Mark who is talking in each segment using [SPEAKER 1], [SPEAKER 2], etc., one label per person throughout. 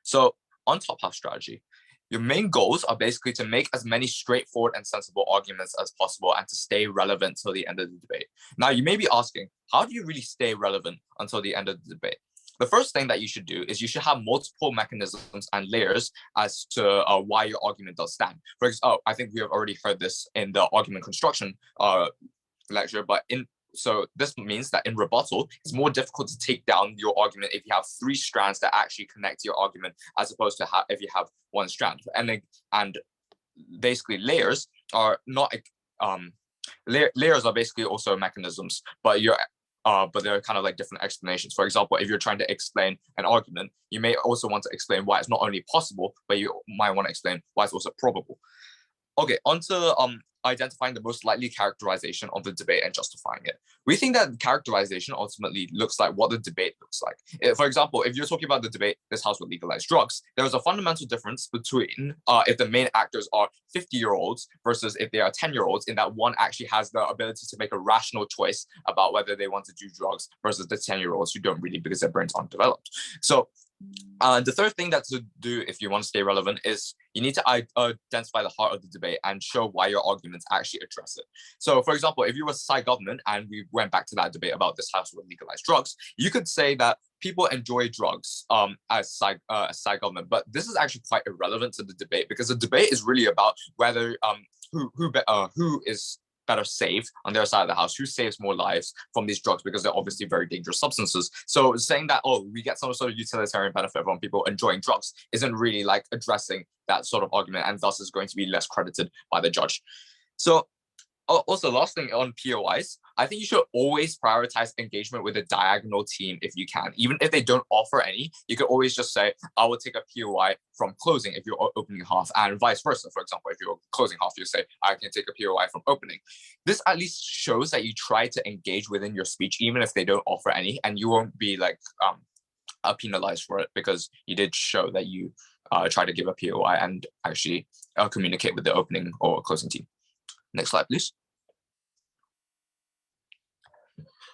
[SPEAKER 1] So on top half strategy, your main goals are basically to make as many straightforward and sensible arguments as possible and to stay relevant till the end of the debate. Now, you may be asking, how do you really stay relevant until the end of the debate? The first thing that you should do is you should have multiple mechanisms and layers as to why your argument does stand. For example, I think we have already heard this in the argument construction lecture, but so this means that in rebuttal, it's more difficult to take down your argument if you have three strands that actually connect to your argument, as opposed to if you have one strand. And basically, layers are not layers are basically also mechanisms, but they're kind of like different explanations. For example, if you're trying to explain an argument, you may also want to explain why it's not only possible, but you might want to explain why it's also probable. Okay, on to identifying the most likely characterization of the debate and justifying it. We think that characterization ultimately looks like what the debate looks like. For example, if you're talking about the debate, this house would legalize drugs, there is a fundamental difference between if the main actors are 50-year-olds versus if they are 10-year-olds, in that one actually has the ability to make a rational choice about whether they want to do drugs versus the 10-year-olds who don't really because their brains aren't developed. So the third thing that to do if you want to stay relevant is you need to identify the heart of the debate and show why your arguments actually address it. So, for example, if you were Psy government and we went back to that debate about this house would legalize drugs, you could say that people enjoy drugs as Psy government, but this is actually quite irrelevant to the debate because the debate is really about whether who is better saved on their side of the house, who saves more lives from these drugs because they're obviously very dangerous substances. So saying that, oh, we get some sort of utilitarian benefit from people enjoying drugs isn't really like addressing that sort of argument, and thus is going to be less credited by the judge. So also, last thing on POIs, I think you should always prioritize engagement with a diagonal team if you can. Even if they don't offer any, you could always just say, I will take a POI from closing if you're opening half, and vice versa. For example, if you're closing half, you say, I can take a POI from opening. This at least shows that you try to engage within your speech, even if they don't offer any, and you won't be like penalized for it because you did show that you try to give a POI and actually communicate with the opening or closing team. Next slide, please.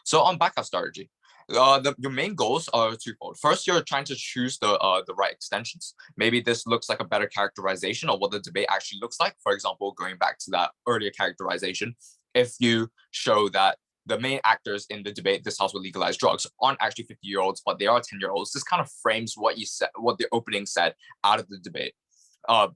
[SPEAKER 1] So on backup strategy, your main goals are twofold. First, you're trying to choose the right extensions. Maybe this looks like a better characterization of what the debate actually looks like. For example, going back to that earlier characterization, if you show that the main actors in the debate, this house will legalize drugs, aren't actually 50-year-olds, but they are 10-year-olds, this kind of frames what you said, what the opening said out of the debate.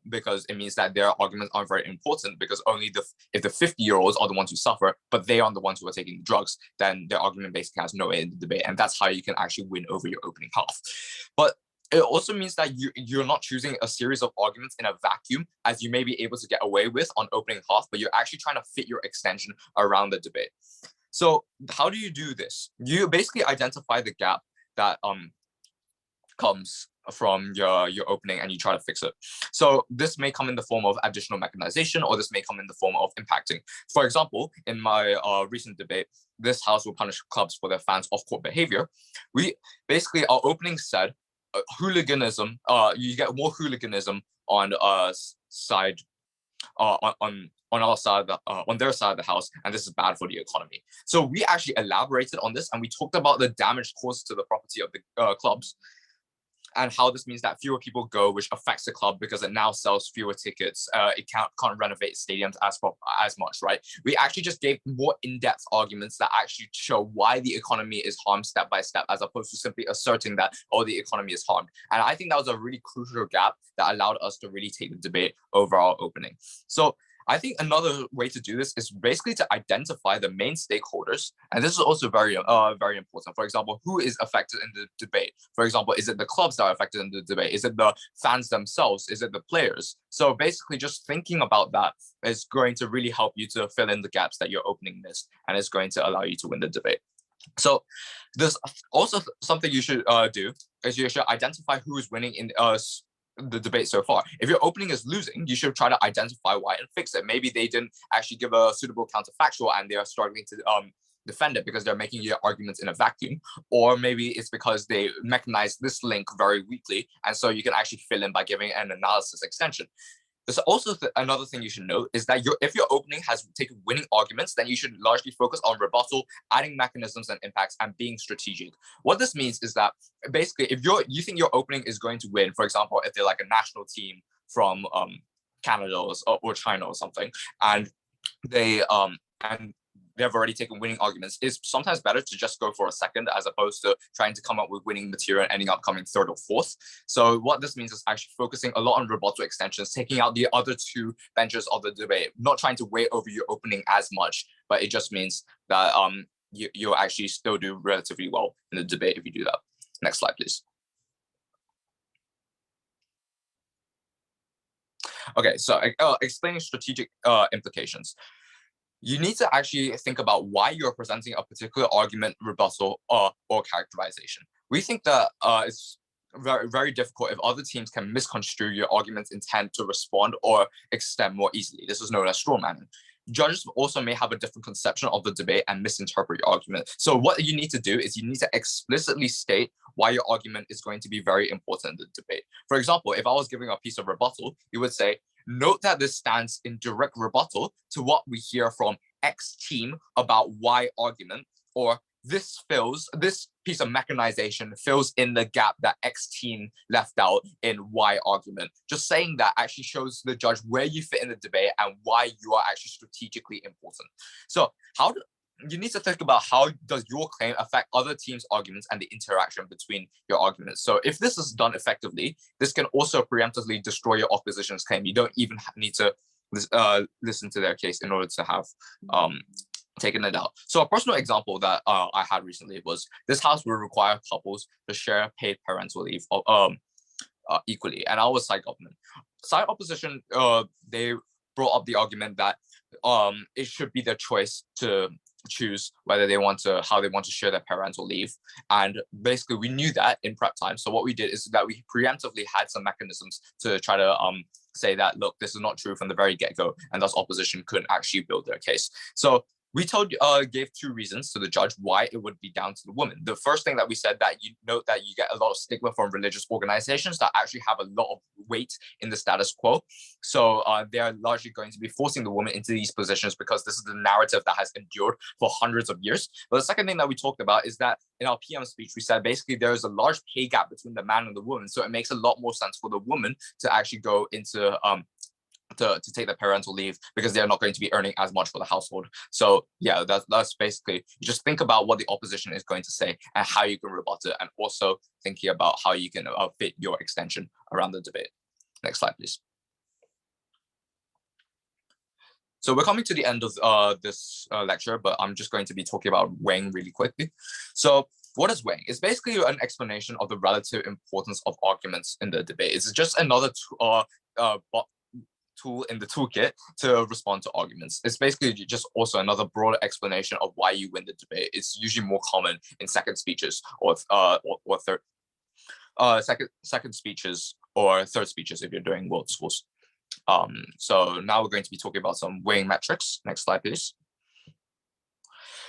[SPEAKER 1] Because it means that their arguments aren't very important because only if the 50-year-olds are the ones who suffer, but they aren't the ones who are taking drugs, then their argument basically has no weight in the debate. And that's how you can actually win over your opening half. But it also means that you're not choosing a series of arguments in a vacuum, as you may be able to get away with on opening half, but you're actually trying to fit your extension around the debate. So how do you do this? You basically identify the gap that comes from your opening and you try to fix it. So this may come in the form of additional mechanization, or this may come in the form of impacting. For example, in my recent debate, this house will punish clubs for their fans' off-court behavior. We basically, our opening said hooliganism, you get more hooliganism on side on our side, on their side of the house, and this is bad for the economy. So we actually elaborated on this, and we talked about the damage caused to the property of the clubs, and how this means that fewer people go, which affects the club because it now sells fewer tickets. It can't renovate stadiums as much, right? We actually just gave more in-depth arguments that actually show why the economy is harmed step by step, as opposed to simply asserting that, oh, the economy is harmed. And I think that was a really crucial gap that allowed us to really take the debate over our opening. So I think another way to do this is basically to identify the main stakeholders. And this is also very important. For example, who is affected in the debate? For example, is it the clubs that are affected in the debate? Is it the fans themselves? Is it the players? So basically just thinking about that is going to really help you to fill in the gaps that your opening missed, and it's going to allow you to win the debate. So there's also something you should do is you should identify who is winning in the debate so far. If your opening is losing, you should try to identify why and fix it. Maybe they didn't actually give a suitable counterfactual and they are struggling to defend it because they're making your arguments in a vacuum, or maybe it's because they mechanize this link very weakly, and so you can actually fill in by giving an analysis extension. There's also another thing you should note is that if your opening has taken winning arguments, then you should largely focus on rebuttal, adding mechanisms and impacts, and being strategic. What this means is that basically, if you think your opening is going to win, for example, if they're like a national team from Canada or China or something, and they've already taken winning arguments, it's sometimes better to just go for a second as opposed to trying to come up with winning material and ending up coming third or fourth. So what this means is actually focusing a lot on rebuttal extensions, taking out the other two benches of the debate, not trying to weigh over your opening as much, but it just means that you'll actually still do relatively well in the debate if you do that. Next slide, please. Okay, so explaining strategic implications. You need to actually think about why you're presenting a particular argument, rebuttal, or characterization. We think that it's very, very difficult if other teams can misconstrue your argument's intent to respond or extend more easily. This is known as straw manning. Judges also may have a different conception of the debate and misinterpret your argument. So what you need to do is you need to explicitly state why your argument is going to be very important in the debate. For example, if I was giving a piece of rebuttal, you would say, note that this stands in direct rebuttal to what we hear from X team about Y argument, or this piece of mechanization fills in the gap that X team left out in Y argument. Just saying that actually shows the judge where you fit in the debate and why you are actually strategically important. So you need to think about how does your claim affect other teams' arguments and the interaction between your arguments. So if this is done effectively, this can also preemptively destroy your opposition's claim. You don't even need to listen to their case in order to have taken it out. So a personal example that I had recently was this house will require couples to share paid parental leave equally, and I was side government. Side opposition, they brought up the argument that it should be their choice to choose whether how they want to share their parental leave. And basically we knew that in prep time. So what we did is that we preemptively had some mechanisms to try to say that, look, this is not true from the very get-go, and thus opposition couldn't actually build their case. So we gave two reasons to the judge why it would be down to the woman. The first thing that we said, that you note that you get a lot of stigma from religious organizations that actually have a lot of weight in the status quo. So they are largely going to be forcing the woman into these positions because this is the narrative that has endured for hundreds of years. But the second thing that we talked about is that in our PM speech, we said basically there is a large pay gap between the man and the woman. So it makes a lot more sense for the woman to actually go into to take the parental leave because they're not going to be earning as much for the household. So yeah, that's basically, you just think about what the opposition is going to say and how you can rebut it, and also thinking about how you can fit your extension around the debate. Next slide, please. So we're coming to the end of this lecture, but I'm just going to be talking about weighing really quickly. So what is weighing? It's basically an explanation of the relative importance of arguments in the debate. It's just another tool in the toolkit to respond to arguments. It's basically just also another broader explanation of why you win the debate. It's usually more common in second speeches or third second speeches or third speeches if you're doing world schools. So now we're going to be talking about some weighing metrics. Next slide, please.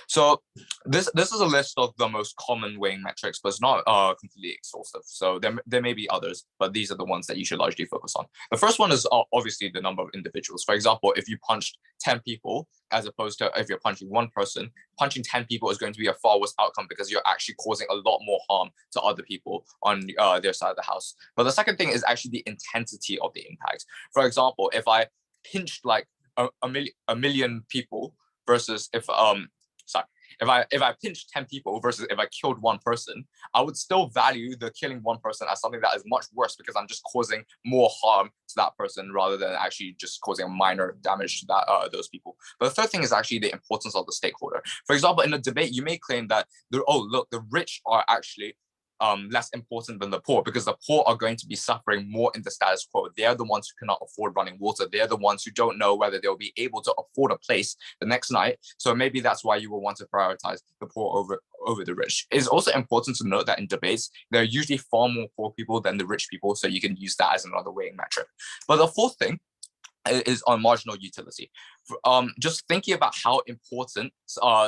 [SPEAKER 1] So this is a list of the most common weighing metrics, but it's not completely exhaustive. So there may be others, but these are the ones that you should largely focus on. The first one is obviously the number of individuals. For example, if you punched 10 people, as opposed to if you're punching one person, punching 10 people is going to be a far worse outcome because you're actually causing a lot more harm to other people on their side of the house. But the second thing is actually the intensity of the impact. For example, if I pinched like a million people versus if I pinched 10 people versus if I killed one person, I would still value the killing one person as something that is much worse because I'm just causing more harm to that person rather than actually just causing minor damage to those people. But the third thing is actually the importance of the stakeholder. For example, in a debate, you may claim that the rich are actually less important than the poor because the poor are going to be suffering more in the status quo. They're the ones who cannot afford running water. They're the ones who don't know whether they'll be able to afford a place the next night. So maybe that's why you will want to prioritize the poor over the rich. It's also important to note that in debates, there are usually far more poor people than the rich people. So you can use that as another weighing metric. But the fourth thing is on marginal utility. Just thinking about how important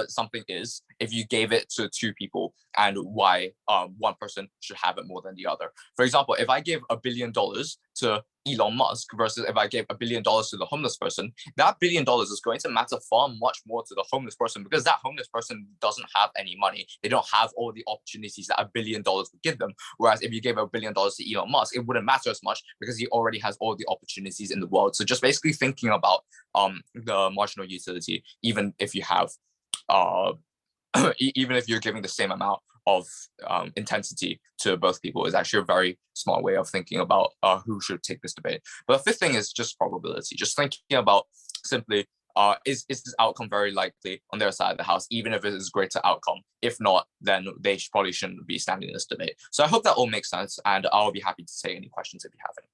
[SPEAKER 1] something is if you gave it to two people and why one person should have it more than the other. For example, if I give $1 billion to Elon Musk versus if I gave $1 billion to the homeless person, that $1 billion is going to matter far much more to the homeless person because that homeless person doesn't have any money. They don't have all the opportunities that $1 billion would give them. Whereas if you gave $1 billion to Elon Musk, it wouldn't matter as much because he already has all the opportunities in the world. So just basically thinking about the marginal utility, even if you have even if you're giving the same amount of intensity to both people, is actually a very smart way of thinking about who should take this debate. But the fifth thing is just probability, just thinking about simply, is this outcome very likely on their side of the house, even if it is a greater outcome? If not, then they probably shouldn't be standing in this debate. So I hope that all makes sense, and I'll be happy to take any questions if you have any.